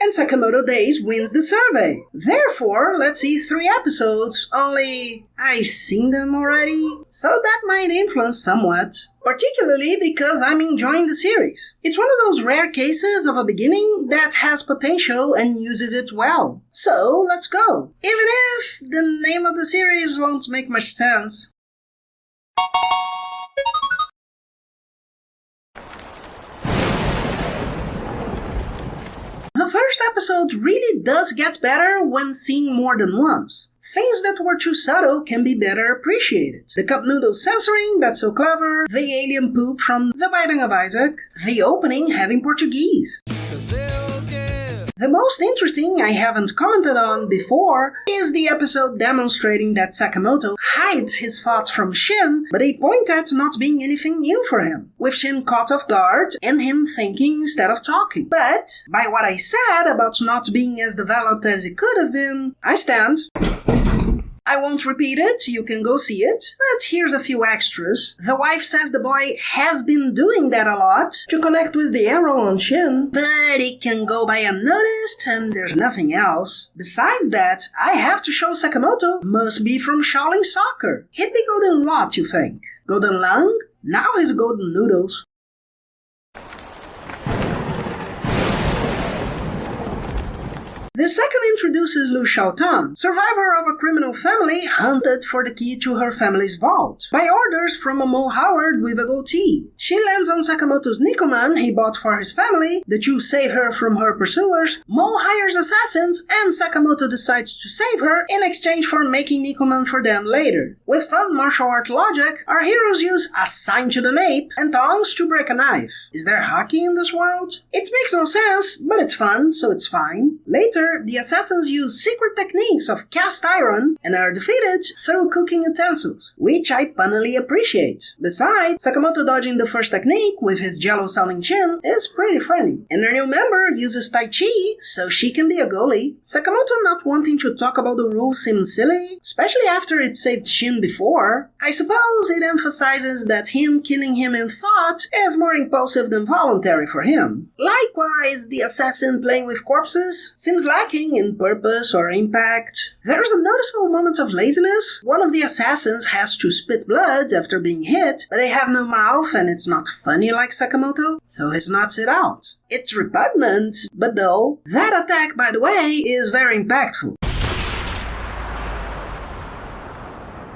and Sakamoto Days wins the survey. Therefore, let's see 3 episodes, only I've seen them already, so that might influence somewhat. Particularly because I'm enjoying the series. It's one of those rare cases of a beginning that has potential and uses it well. So, let's go. Even if the name of the series won't make much sense. The first episode really does get better when seen more than once. Things that were too subtle can be better appreciated. The cup noodle censoring, that's so clever, the alien poop from The Binding of Isaac, the opening having Portuguese. The most interesting I haven't commented on before is the episode demonstrating that Sakamoto hides his thoughts from Shin, but they point at not being anything new for him, with Shin caught off guard and him thinking instead of talking. But, by what I said about not being as developed as it could have been, I stand. I won't repeat it, you can go see it, but here's a few extras. The wife says the boy has been doing that a lot to connect with the arrow on Shin, but it can go by unnoticed and there's nothing else. Besides that, I have to show Sakamoto must be from Shaolin Soccer. He'd be good in what, you think? Golden Lung? Now he's golden noodles. The second introduces Lu Xiaotan, survivor of a criminal family hunted for the key to her family's vault, by orders from a Mo Howard with a goatee. She lands on Sakamoto's Nikoman he bought for his family, the two save her from her pursuers, Mo hires assassins, and Sakamoto decides to save her in exchange for making Nikoman for them later. With fun martial art logic, our heroes use a sign to the nape and tongs to break a knife. Is there hockey in this world? It makes no sense, but it's fun, so it's fine. Later, the assassins use secret techniques of cast iron and are defeated through cooking utensils, which I punnily appreciate. Besides, Sakamoto dodging the first technique with his jello-sounding chin is pretty funny. And their new member uses Tai Chi, so she can be a goalie. Sakamoto not wanting to talk about the rules seems silly, especially after it saved Shin before. I suppose it emphasizes that him killing him in thought is more impulsive than voluntary for him. Likewise, the assassin playing with corpses seems lacking in purpose or impact. There's a noticeable moment of laziness. One of the assassins has to spit blood after being hit, but they have no mouth and it's not funny like Sakamoto, so he snots it out. It's repugnant, but dull. That attack, by the way, is very impactful.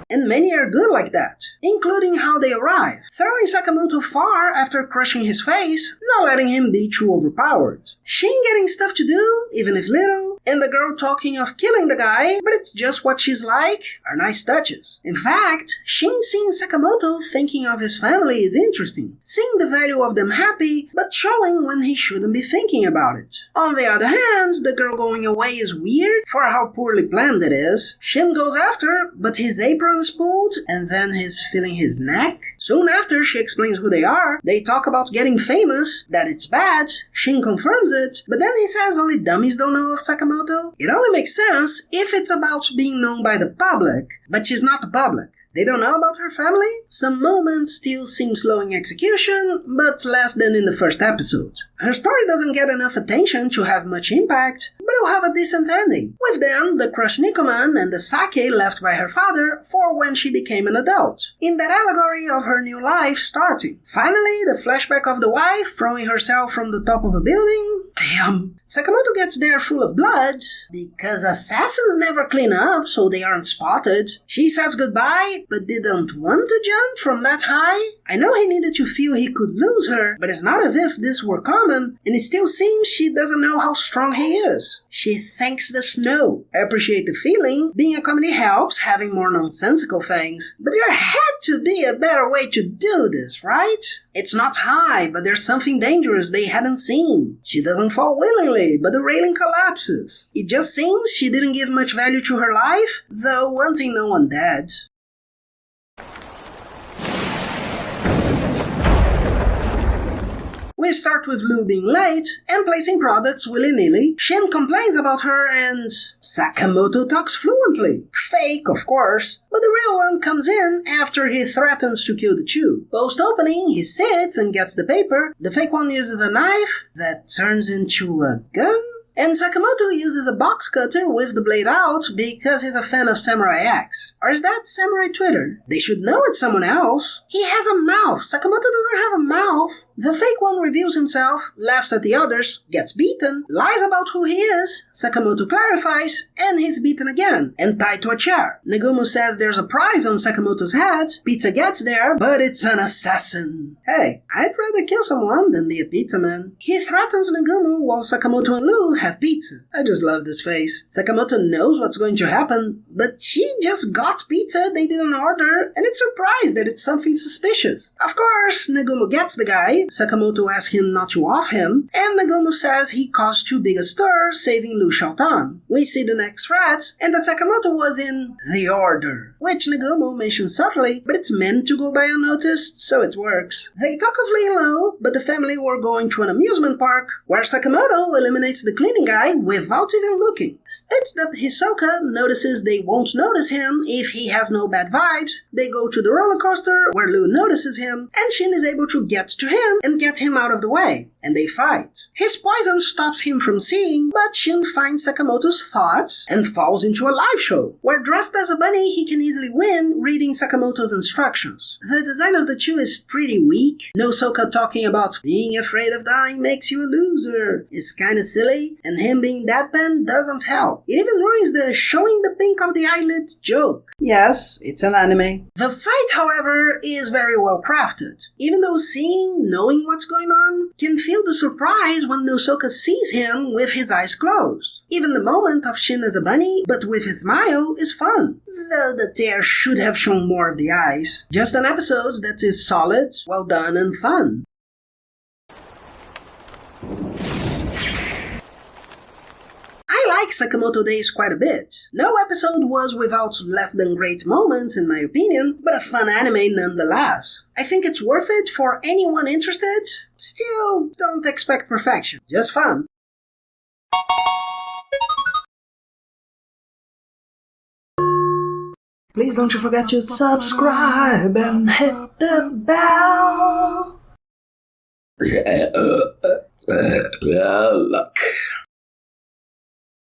And many are good like that, including how they arrive, throwing Sakamoto far after crushing his face, not letting him be too overpowered. Shin getting stuff to do, even if little, and the girl talking of killing the guy, but it's just what she's like, are nice touches. In fact, Shin seeing Sakamoto thinking of his family is interesting, seeing the value of them happy, but showing when he shouldn't be thinking about it. On the other hand, the girl going away is weird for how poorly planned it is. Shin goes after, but his apron is pulled, and then he's feeling his neck. Soon after she explains who they are, they talk about getting famous, that it's bad, Shin confirms it, but then he says only dummies don't know of Sakamoto. It only makes sense if it's about being known by the public, but she's not the public. They don't know about her family? Some moments still seem slow in execution, but less than in the first episode. Her story doesn't get enough attention to have much impact, but it'll have a decent ending. With them, the crushed Nikoman and the sake left by her father for when she became an adult, in that allegory of her new life starting. Finally, the flashback of the wife throwing herself from the top of a building. Damn. Sakamoto gets there full of blood, because assassins never clean up so they aren't spotted. She says goodbye, but didn't want to jump from that high. I know he needed to feel he could lose her, but it's not as if this were common, and it still seems she doesn't know how strong he is. She thanks the snow. I appreciate the feeling. Being a comedy helps, having more nonsensical things. But there had to be a better way to do this, right? It's not high, but there's something dangerous they hadn't seen. She doesn't fall willingly, but the railing collapses. It just seems she didn't give much value to her life, though wanting no one dead. We start with Lu being late and placing products willy-nilly. Shin complains about her and Sakamoto talks fluently. Fake, of course, but the real one comes in after he threatens to kill the two. Post-opening, he sits and gets the paper. The fake one uses a knife that turns into a gun. And Sakamoto uses a box cutter with the blade out because he's a fan of Samurai X. Or is that Samurai Twitter? They should know it's someone else. He has a mouth. Sakamoto doesn't have a mouth. The fake one reveals himself, laughs at the others, gets beaten, lies about who he is, Sakamoto clarifies, and he's beaten again, and tied to a chair. Nagumo says there's a prize on Sakamoto's head. Pizza gets there, but it's an assassin. Hey, I'd rather kill someone than be a pizza man. He threatens Nagumo while Sakamoto and Lou have pizza. I just love this face. Sakamoto knows what's going to happen, but she just got pizza they didn't order, and it's surprised that it's something suspicious. Of course, Nagumo gets the guy. Sakamoto asks him not to off him, and Nagumo says he caused too big a stir, saving Lu Xiaotang. We see the next threats, and that Sakamoto was in the order, which Nagumo mentions subtly, but it's meant to go by unnoticed, so it works. They talk of laying low, but the family were going to an amusement park, where Sakamoto eliminates the cleaning guy without even looking. Stitched up Hisoka notices they won't notice him if he has no bad vibes. They go to the roller coaster, where Lu notices him, and Shin is able to get to him and get him out of the way, and they fight. His poison stops him from seeing, but Shin finds Sakamoto's thoughts and falls into a live show, where dressed as a bunny he can easily win reading Sakamoto's instructions. The design of the two is pretty weak. No Soka talking about being afraid of dying makes you a loser is kinda silly, and him being deadpan doesn't help. It even ruins the showing the pink of the eyelid joke. Yes, it's an anime. The fight, however, is very well crafted. Even though knowing what's going on, can feel the surprise when Nosoka sees him with his eyes closed. Even the moment of Shin as a bunny, but with his smile, is fun. Though the tear should have shown more of the eyes. Just an episode that is solid, well done, and fun. I like Sakamoto Days quite a bit. No episode was without less than great moments in my opinion, but a fun anime nonetheless. I think it's worth it for anyone interested. Still, don't expect perfection, just fun. Please don't you forget to subscribe and hit the bell. Look.